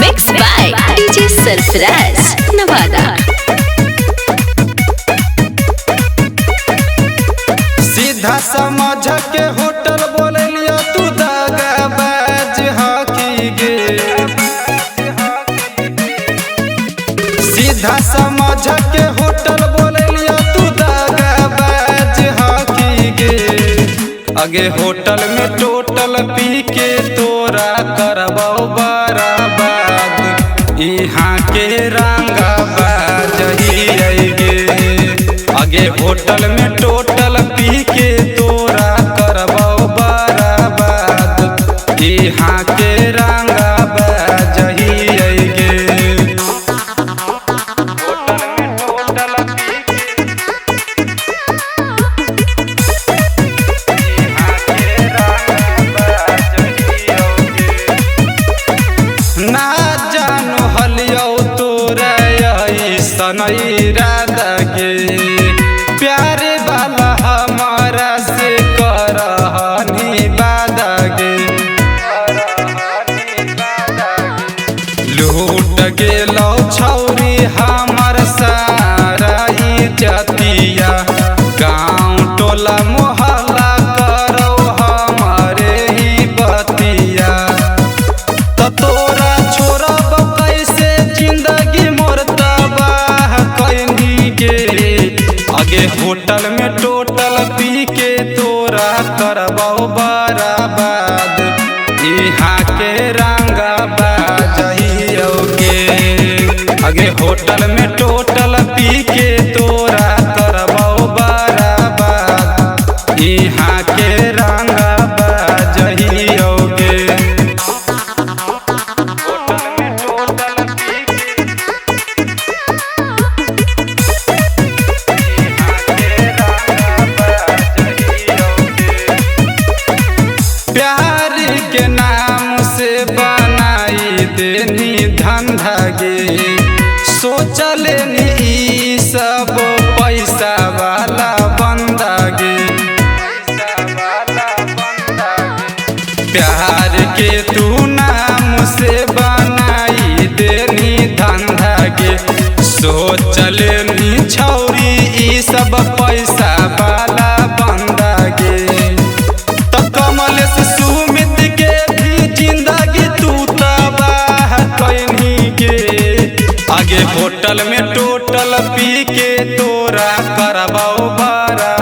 Mixed by DJ Sarfaraz, Nevada। सीधा समझ के होटल बोले लिया तू दगाबाज हकी गे। सीधा समझ के होटल बोले लिया तू दगाबाज हकी गे। आगे होटल में टोटल पी के तोरा करबाओ बराबाद यहाँ के रंगाबाज ही गे। आगे होटल में टोटल पी के तोरा करबाओ बराबाद यहाँ के रंगाबाज ही गे। होटल में टोटल पी ना जानो हलियो तोरा सनई राधा के प्यारे वाला हमारा से करहनी बादा गे। लूट गेलो छौरी हमार सारा इज्जतिया गाँव टोला मोहल्ला करो हमारे ही बतिया। तोरा छोड़ब कैसे जिंदगी मोर तबाह कैनी गे। आगे होटल में टोटल पी के तोरा करबाओ बराबाद यहाँ के रंगाबाज ही गे। आगे होटल में टोटल पी के तोरा करबाओ बराबाद यहाँ के रंगाबाज ही गे। प्यार के नाम से बनाई देनी धंधा गे। सोचल नी सब पैसा वाला बंदा गे। प्यार के तू नाम से बनाई देनी धंधा गे। सोचल नी छौरी ई सब पैसा वाला बंदा गे। कमल से सुमित के भी जिंदगी तू तबाह कैनी गे। आगे होटल में टोटल पी के तोरा करबाओ बराबाद